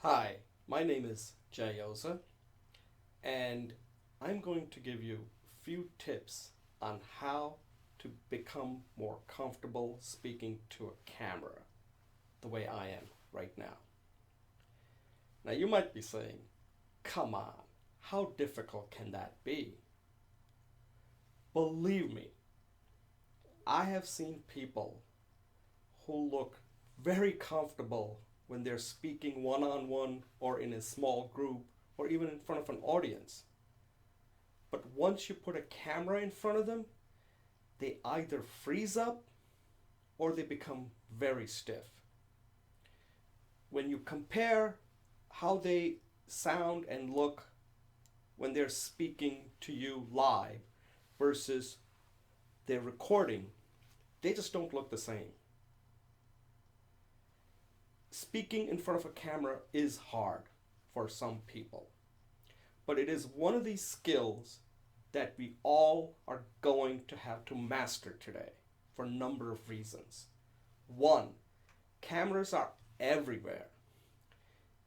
Hi, my name is Jay Oza, and I'm going to give you a few tips on how to become more comfortable speaking to a camera the way I am right now. Now, you might be saying, come on, how difficult can that be? Believe me, I have seen people who look very comfortable when they're speaking one on one or in a small group or even in front of an audience. But once you put a camera in front of them, they either freeze up or they become very stiff. When you compare how they sound and look when they're speaking to you live versus their recording, they just don't look the same. Speaking in front of a camera is hard for some people, but it is one of these skills that we all are going to have to master today for a number of reasons. One, cameras are everywhere.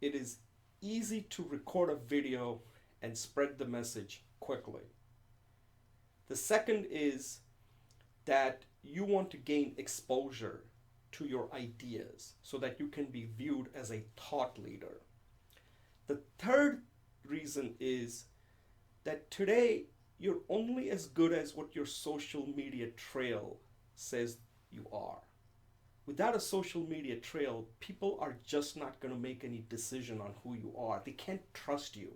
It is easy to record a video and spread the message quickly. The second is that you want to gain exposure to your ideas so that you can be viewed as a thought leader. The third reason is that today you're only as good as what your social media trail says you are. Without a social media trail, people are just not going to make any decision on who you are. They can't trust you.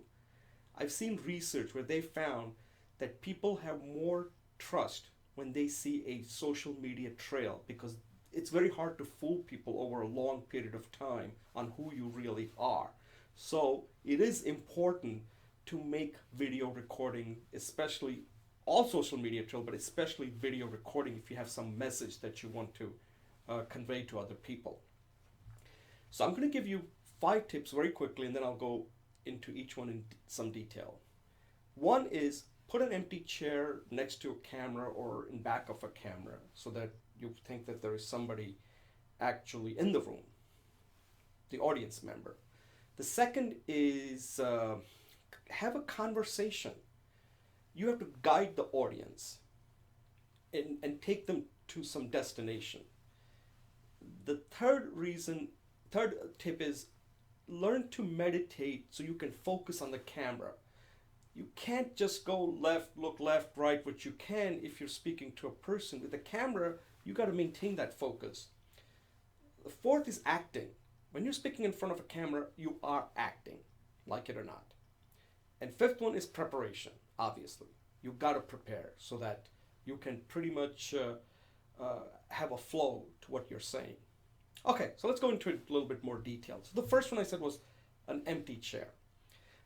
I've seen research where they found that people have more trust when they see a social media trail because it's very hard to fool people over a long period of time on who you really are. So it is important to make video recording, especially all social media trail, but especially video recording if you have some message that you want to convey to other people. So I'm going to give you 5 tips very quickly and then I'll go into each one in some detail. One is put an empty chair next to a camera or in back of a camera so that you think that there is somebody actually in the room, the audience member. The second is have a conversation. You have to guide the audience and take them to some destination. The third tip is learn to meditate so you can focus on the camera. You can't just go left, look left, right, which you can if you're speaking to a person. With the camera, you got to maintain that focus. The fourth is acting. When you're speaking in front of a camera, you are acting, like it or not. And fifth one is preparation, obviously. You've got to prepare so that you can pretty much have a flow to what you're saying. Okay, so let's go into a little bit more detail. So the first one I said was an empty chair.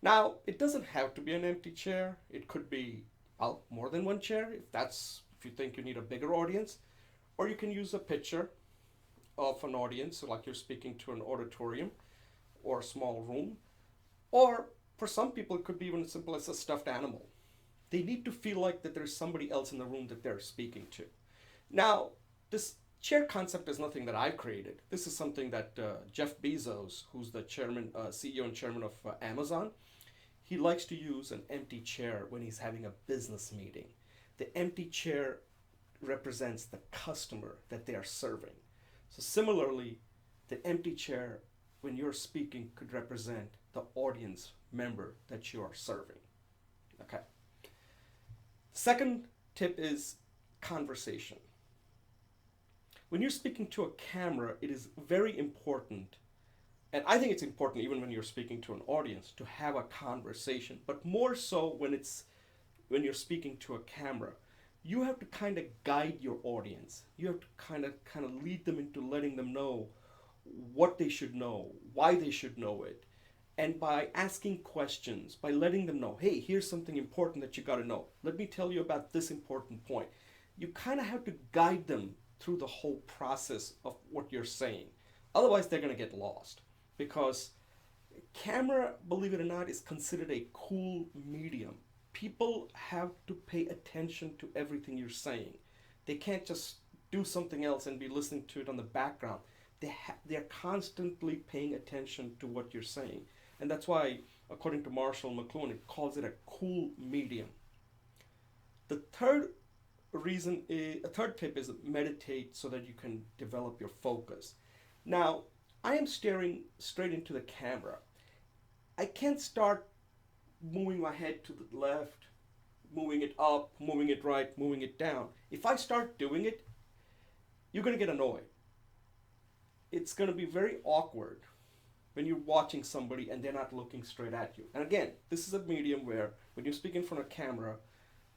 Now, it doesn't have to be an empty chair. It could be, well, more than one chair if you think you need a bigger audience, or you can use a picture of an audience, so like you're speaking to an auditorium or a small room, or for some people it could be even as simple as a stuffed animal. They need to feel like that there's somebody else in the room that they're speaking to. Now, this chair concept is nothing that I created. This is something that Jeff Bezos, who's the CEO and chairman of Amazon, he likes to use an empty chair when he's having a business meeting. The empty chair represents the customer that they are serving. So similarly, the empty chair when you're speaking could represent the audience member that you are serving. Okay. Second tip is conversation. When you're speaking to a camera, it is very important, and I think it's important even when you're speaking to an audience to have a conversation, but more so when you're speaking to a camera. You have to kind of guide your audience. You have to kind of lead them into letting them know what they should know, why they should know it. And by asking questions, by letting them know, hey, here's something important that you got to know. Let me tell you about this important point. You kind of have to guide them through the whole process of what you're saying. Otherwise, they're going to get lost because camera, believe it or not, is considered a cool medium. People have to pay attention to everything you're saying. They can't just do something else and be listening to it on the background. they're constantly paying attention to what you're saying. And that's why, according to Marshall McLuhan, it calls it a cool medium. The a third tip is meditate so that you can develop your focus. Now, I am staring straight into the camera. I can't start moving my head to the left, moving it up, moving it right, moving it down. If I start doing it, you're going to get annoyed. It's going to be very awkward when you're watching somebody and they're not looking straight at you. And again, this is a medium where when you speak in front of a camera,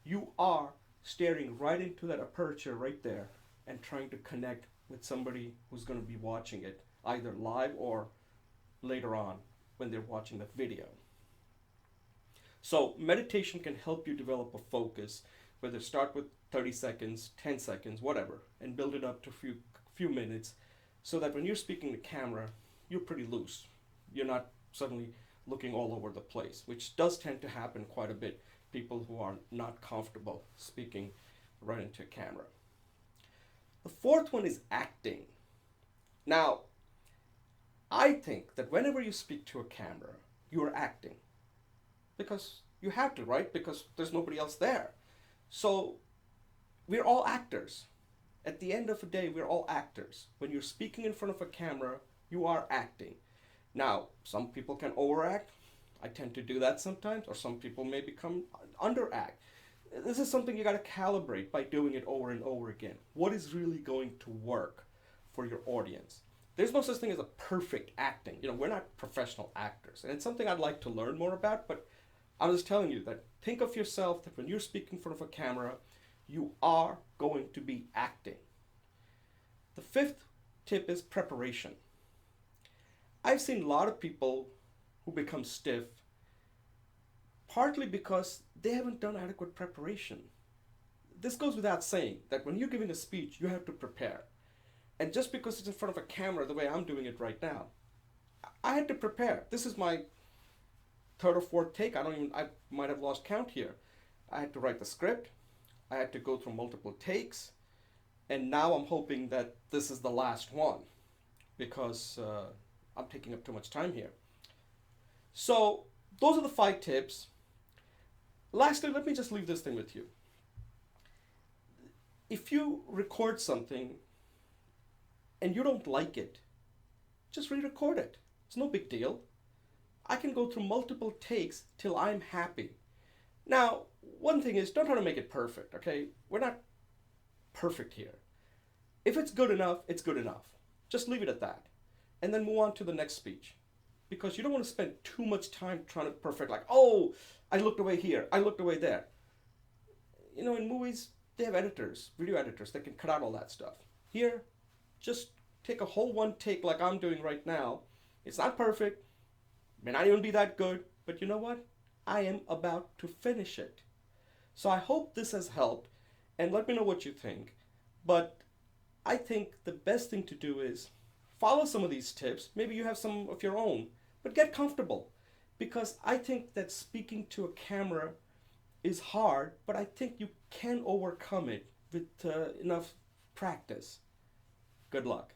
you are staring right into that aperture right there and trying to connect with somebody who's going to be watching it either live or later on when they're watching the video. So meditation can help you develop a focus, whether start with 30 seconds, 10 seconds, whatever, and build it up to a few minutes so that when you're speaking to camera, you're pretty loose. You're not suddenly looking all over the place, which does tend to happen quite a bit. People who are not comfortable speaking right into a camera. The fourth one is acting. Now, I think that whenever you speak to a camera, you are acting. Because you have to, right? Because there's nobody else there. So we're all actors. At the end of the day, we're all actors. When you're speaking in front of a camera, you are acting. Now, some people can overact. I tend to do that sometimes, or some people may become underact. This is something you got to calibrate by doing it over and over again. What is really going to work for your audience? There's no such thing as a perfect acting. We're not professional actors. And it's something I'd like to learn more about, but I'm just telling you that think of yourself that when you're speaking in front of a camera, you are going to be acting. The fifth tip is preparation. I've seen a lot of people who become stiff partly because they haven't done adequate preparation. This goes without saying that when you're giving a speech, you have to prepare. And just because it's in front of a camera the way I'm doing it right now, I had to prepare. This is my third or fourth take. I might have lost count here. I had to write the script. I had to go through multiple takes. And now I'm hoping that this is the last one because I'm taking up too much time here. So those are the 5 tips. Lastly, let me just leave this thing with you. If you record something and you don't like it, just re-record it. It's no big deal. I can go through multiple takes till I'm happy. Now, one thing is, don't try to make it perfect, okay? We're not perfect here. If it's good enough, it's good enough. Just leave it at that. And then move on to the next speech. Because you don't want to spend too much time trying to perfect, like, oh, I looked away here, I looked away there. In movies, they have editors, video editors that can cut out all that stuff. Here, just take a whole one take like I'm doing right now. It's not perfect, may not even be that good, but you know what? I am about to finish it. So I hope this has helped, and let me know what you think. But I think the best thing to do is follow some of these tips. Maybe you have some of your own, but get comfortable. Because I think that speaking to a camera is hard, but I think you can overcome it with enough practice. Good luck.